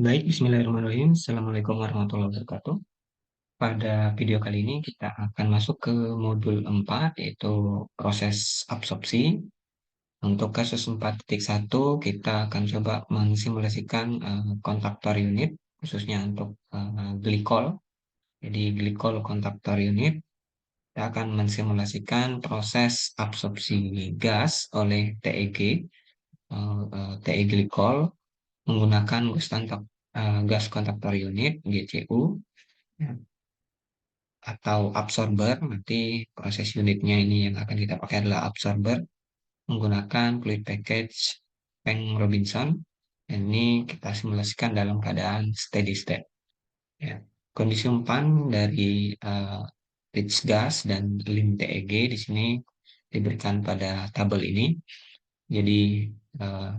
Baik, bismillahirrahmanirrahim. Assalamualaikum warahmatullahi wabarakatuh. Pada video kali ini kita akan masuk ke modul 4, yaitu proses absorpsi. Untuk kasus 4.1, kita akan coba mensimulasikan kontaktor unit, khususnya untuk glikol. Jadi glikol kontaktor unit, kita akan mensimulasikan proses absorpsi gas oleh TEG, TE glikol, menggunakan gas kontaktor unit GCU ya, atau absorber. Nanti proses unitnya ini yang akan kita pakai adalah absorber menggunakan fluid package Peng Robinson. Dan ini kita simulasikan dalam keadaan steady state ya. Kondisi umpan dari rich gas dan lim TEG di sini diberikan pada tabel ini. Jadi uh,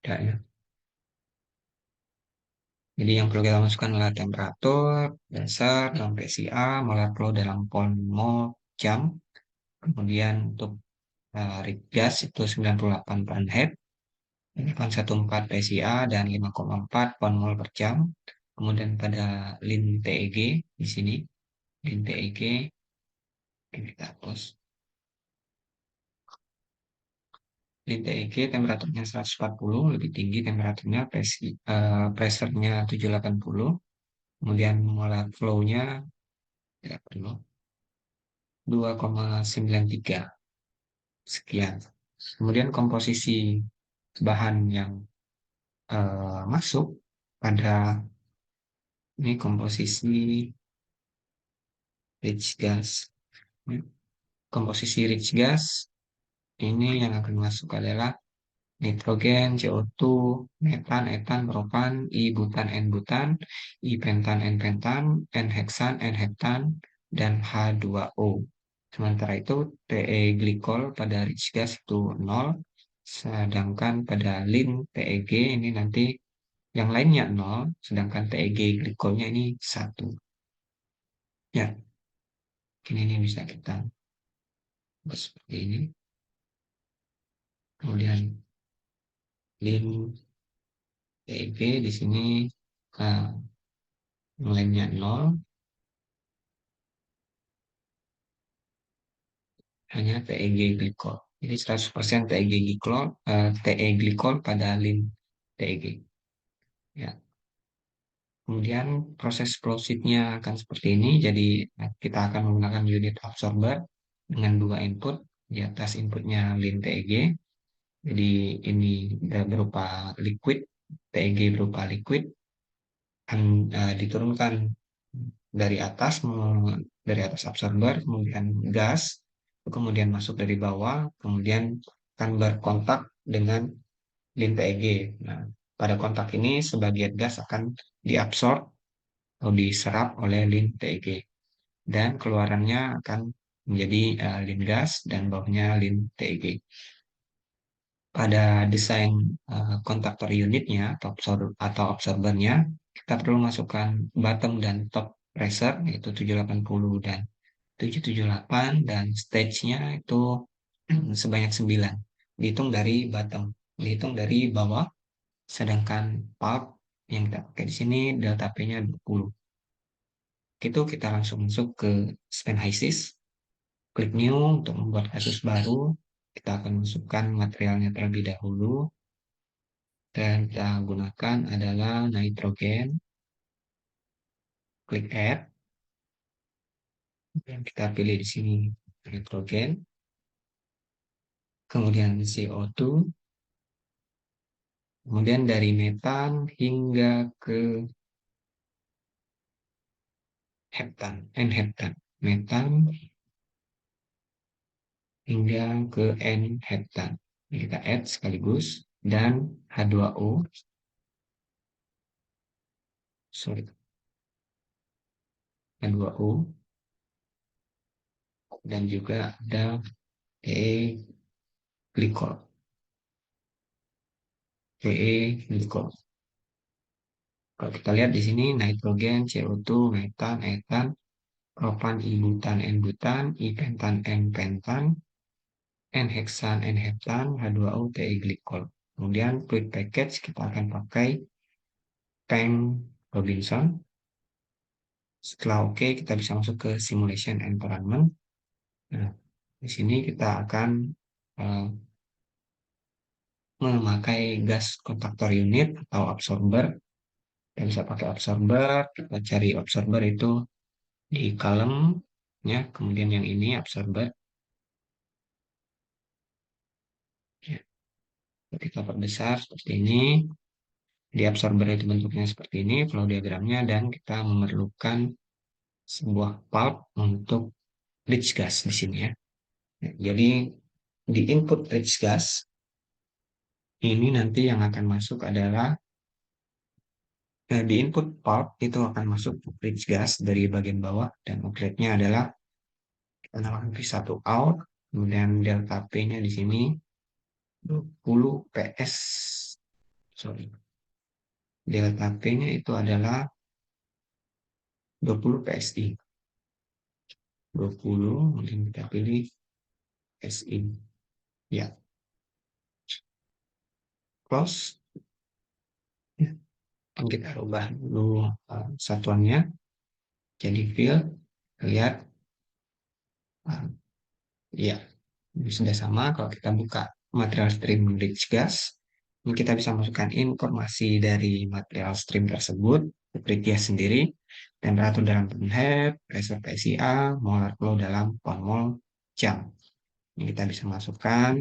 ya, Jadi yang perlu kita masukkan adalah temperatur, dasar, dalam PSI, molar flow dalam mol jam. Kemudian untuk rate gas itu 98 Fahrenheit, 814 PSI dan 5,4 pound mol per jam. Kemudian pada lin TEG di sini, lin TEG kita hapus. Lin TEG temperaturnya 140, lebih tinggi temperaturnya, pressure-nya 780. Kemudian molar flow-nya tidak perlu 2,93 sekian. Kemudian komposisi bahan yang masuk pada ini komposisi rich gas. Komposisi rich gas ini yang akan masuk adalah nitrogen, CO2, metan, etan, propan, I-butan, N-butan, I-pentan, N-pentan, N-heksan, N-heptan, dan H2O. Sementara itu TE glikol pada rich gas itu 0, sedangkan pada lin TEG ini nanti yang lainnya 0, sedangkan TEG glikolnya ini 1. Ya, ini bisa kita buat seperti ini. Kemudian lin TEG di sini yang lainnya 0, hanya TEG glikol. Jadi 100% TE glikol pada lin TEG. Ya. Kemudian proses flow sheet-nya akan seperti ini. Jadi kita akan menggunakan unit absorber dengan 2 input. Di atas inputnya lin TEG. Jadi ini berupa liquid, TEG berupa liquid, akan diturunkan dari atas absorber, kemudian gas, kemudian masuk dari bawah, kemudian akan berkontak dengan lin TEG. Nah, pada kontak ini sebagian gas akan diabsorb atau diserap oleh lin TEG, dan keluarannya akan menjadi lin gas dan bawahnya lin TEG. Pada desain kontaktor unitnya atau absorbernya, kita perlu masukkan bottom dan top pressure, yaitu 780 dan 778, dan stage-nya itu sebanyak 9. Dihitung dari bottom, dihitung dari bawah, sedangkan pulp yang kita pakai di sini delta P-nya 20. Itu kita langsung masuk ke span HYSYS, klik new untuk membuat kasus baru. Kita akan masukkan materialnya terlebih dahulu, dan kita gunakan adalah nitrogen. Klik add, dan kita pilih di sini nitrogen, kemudian CO2, kemudian dari metan hingga ke heptan, N-heptan, metan hingga ke N-heptan. Kita add sekaligus, dan H2O, sorry, H2O, dan juga ada glikol, glikol. Kalau kita lihat di sini nitrogen, CO2, metan, etan, propan, I-butan, N-butan, I-pentan, N-pentan, N-heksan, N-heptan, H2O, TE glikol. Kemudian fluid package kita akan pakai tank Robinson. Setelah oke, kita bisa masuk ke simulation environment. Nah, di sini kita akan uh, memakai gas kontaktor unit atau absorber. Kita bisa pakai absorber, kita cari absorber itu di column ya, kemudian yang ini absorber ya, kita perbesar seperti ini. Di absorber itu bentuknya seperti ini flow diagramnya, dan kita memerlukan sebuah pulp untuk rich gas di sini ya. Jadi di input rich gas ini nanti yang akan masuk adalah di input pulp itu akan masuk rich gas dari bagian bawah, dan outletnya adalah kita namakan V1 out, kemudian delta P-nya di sini 20 PS, sorry, delta P-nya itu adalah 20 PSI. 20, kemudian kita pilih SI. Ya, close. Ya, kita ubah dulu satuannya. Jadi fill, lihat. Ya, ini sudah sama. Kalau kita buka material stream rich gas, ini kita bisa masukkan informasi dari material stream tersebut, rich gas sendiri, temperatur dalam pound head, pressure PSIA, molar flow dalam pound mol jam. Ini kita bisa masukkan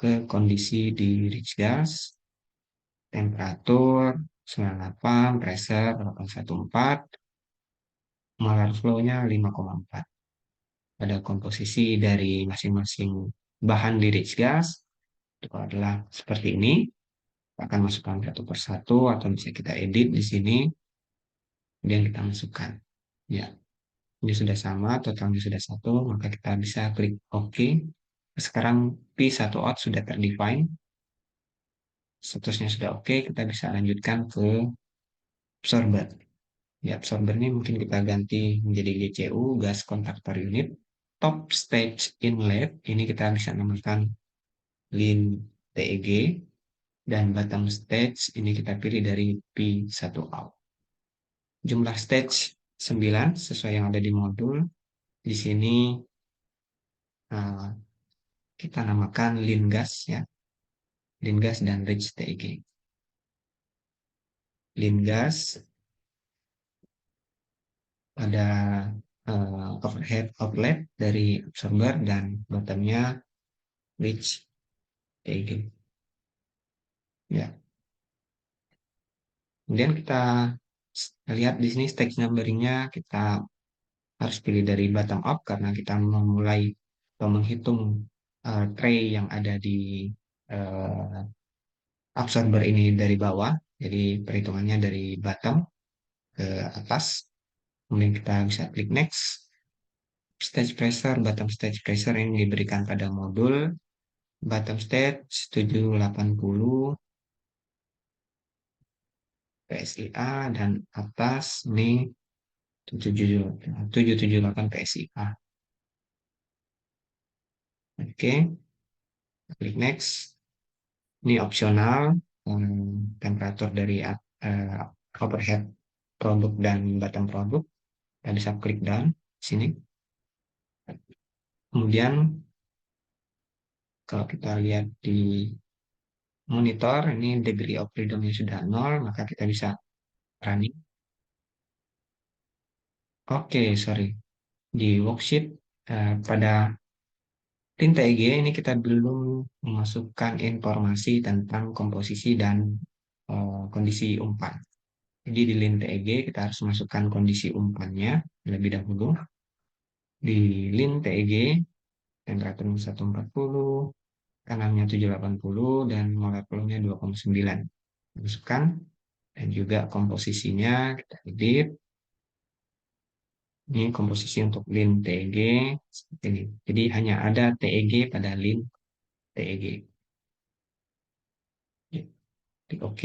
ke kondisi di rich gas, temperatur 98, pressure 814, molar flow-nya 5,4. Pada komposisi dari masing-masing bahan di rich gas itu adalah seperti ini. Akan masukkan satu persatu atau bisa kita edit di sini, kemudian kita masukkan. Ya, ini sudah sama, totalnya sudah satu, maka kita bisa klik OK. Sekarang P1 out sudah terdefine, statusnya sudah oke, kita bisa lanjutkan ke absorber. Di absorber ini mungkin kita ganti menjadi GCU, gas conductor unit. Top stage inlet, ini kita bisa namakan lin TEG, dan bottom stage ini kita pilih dari P1 out. Jumlah stage 9 sesuai yang ada di modul. Di sini uh, kita namakan lin gas ya. Lin gas dan rich TEG. Lin gas pada overhead outlet dari absorber, dan bottomnya rich TEG. Ya. Kemudian kita lihat di sini stage numberingnya, kita harus pilih dari bottom up karena kita memulai atau menghitung tray yang ada di uh, absorber ini dari bawah. Jadi perhitungannya dari bottom ke atas. Kemudian kita bisa klik next. Stage pressure, bottom stage pressure ini diberikan pada modul. Bottom stage 780 PSIA, dan atas ini 778 PSIA. Oke, klik next. Ini opsional, temperatur dari overhead produk dan bottom produk. Kita bisa klik down sini. Kemudian kalau kita lihat di monitor, ini degree of freedom-nya sudah 0, maka kita bisa running. Oke, sorry. Di worksheet pada lin TEG ini kita belum memasukkan informasi tentang komposisi dan kondisi umpan. Jadi di lin TEG kita harus masukkan kondisi umpannya terlebih dahulu. Di lin TEG temperatur 140, kanalnya 780, dan molar flow-nya 2,9. Masukkan, dan juga komposisinya kita edit. Ini komposisi untuk lin TEG seperti ini. Jadi hanya ada TEG pada lin TEG. Klik OK.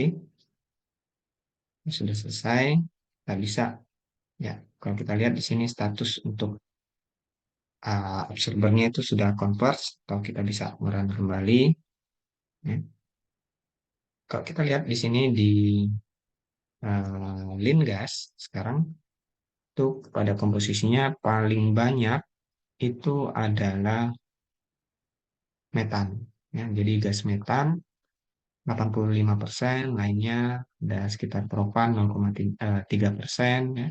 Sudah selesai. Kita bisa ya, kalau kita lihat di sini status untuk absorbernya itu sudah converge, atau kita bisa merun kembali. Ya. Kalau kita lihat di sini di lin gas sekarang itu pada komposisinya paling banyak itu adalah metan. Ya, jadi gas metan 85%, lainnya ada sekitar propan 0,3%. Ya.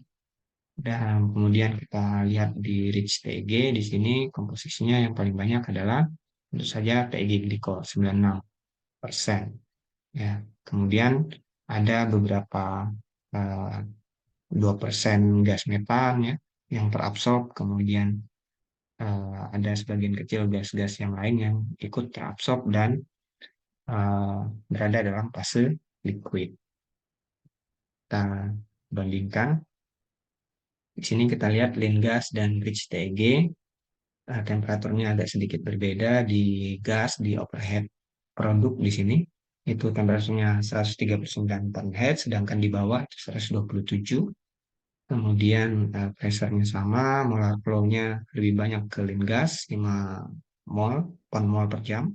Dan kemudian kita lihat di rich TEG di sini komposisinya yang paling banyak adalah tentu saja TEG glikol 96%. Ya. Kemudian ada beberapa eh, 2% gas metan ya yang terabsorb, kemudian ada sebagian kecil gas-gas yang lain yang ikut terabsorb dan eh, berada dalam fase liquid. Kita bandingkan. Di sini kita lihat lean gas dan rich TEG. Temperaturnya agak sedikit berbeda di gas, di overhead produk di sini. Itu temperaturnya 139 Fahrenheit, sedangkan di bawah itu 127. Kemudian pressure-nya sama, molar flow-nya lebih banyak ke lean gas, 5 mol, per mol per jam.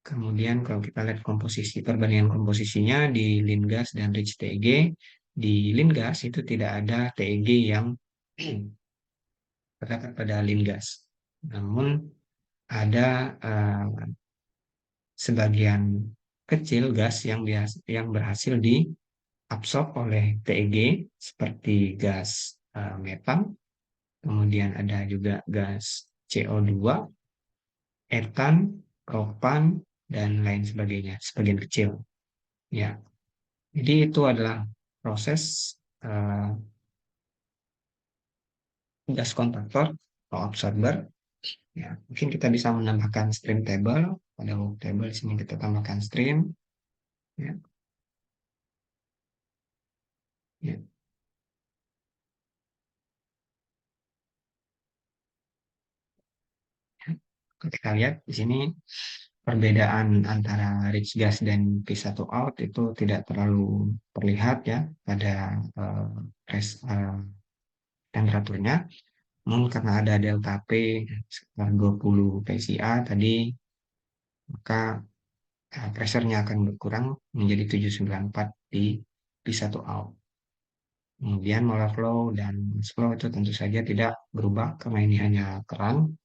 Kemudian kalau kita lihat komposisi, perbandingan komposisinya di lean gas dan rich TEG, di lean gas itu tidak ada TEG yang terdapat pada lean gas. Namun ada sebagian kecil gas yang berhasil diabsorb oleh TEG seperti gas metan, kemudian ada juga gas CO2, etan, propan, dan lain sebagainya, sebagian kecil. Ya, jadi itu adalah proses uh, gas kontaktor atau absorber. Ya, mungkin kita bisa menambahkan stream table. Pada work table di sini kita tambahkan stream. Ya, ya. Kita lihat di sini perbedaan antara rich gas dan P1 out itu tidak terlalu terlihat ya pada uh, temperaturnya. Namun karena ada delta P sekitar 20 PSI tadi, maka pressure-nya akan berkurang menjadi 794 di P1 out. Kemudian molar flow dan mass flow itu tentu saja tidak berubah karena ini hanya keran.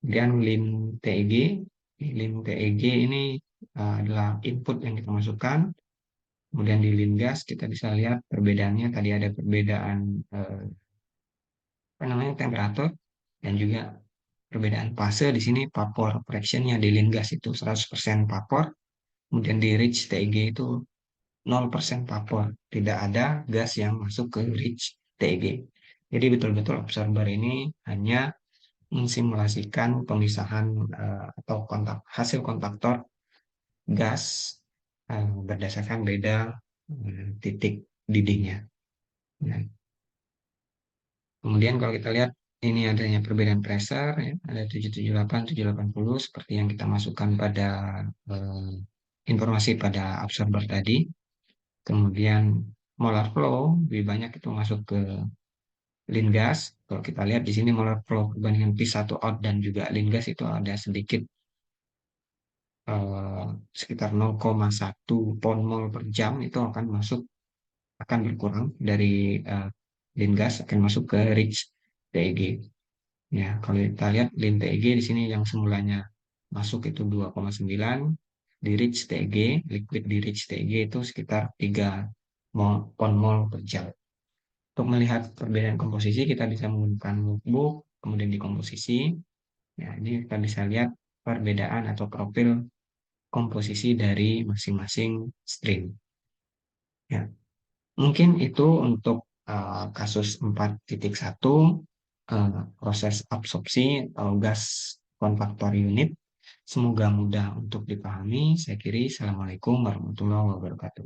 Kemudian lim TEG ini adalah input yang kita masukkan. Kemudian di lim gas kita bisa lihat perbedaannya. Tadi ada perbedaan apa namanya temperatur dan juga perbedaan fase. Di sini vapor fraction-nya di lim gas itu 100% vapor. Kemudian di rich TEG itu 0% vapor. Tidak ada gas yang masuk ke rich TEG. Jadi betul-betul absorber ini hanya mensimulasikan pemisahan atau hasil kontaktor gas berdasarkan beda titik didihnya. Nah, kemudian kalau kita lihat ini adanya perbedaan pressure, ya, ada 778, 780 seperti yang kita masukkan pada eh, informasi pada absorber tadi. Kemudian molar flow lebih banyak itu masuk ke lean gas. Kalau kita lihat di sini molar flow perbandingan P1 out dan juga lean gas itu ada sedikit eh, sekitar 0,1 pon mol per jam itu akan berkurang dari lean gas akan masuk ke rich TEG. Ya, kalau kita lihat lean TEG di sini yang semulanya masuk itu 2,9 di rich TEG, liquid di rich TEG itu sekitar 3 pon mol per jam. Untuk melihat perbedaan komposisi kita bisa menggunakan notebook, kemudian di komposisi. Ya, ini kita bisa lihat perbedaan atau profil komposisi dari masing-masing string. Ya, mungkin itu untuk kasus 4.1 proses absorpsi atau gas konvektor unit. Semoga mudah untuk dipahami. Saya kira Assalamualaikum warahmatullahi wabarakatuh.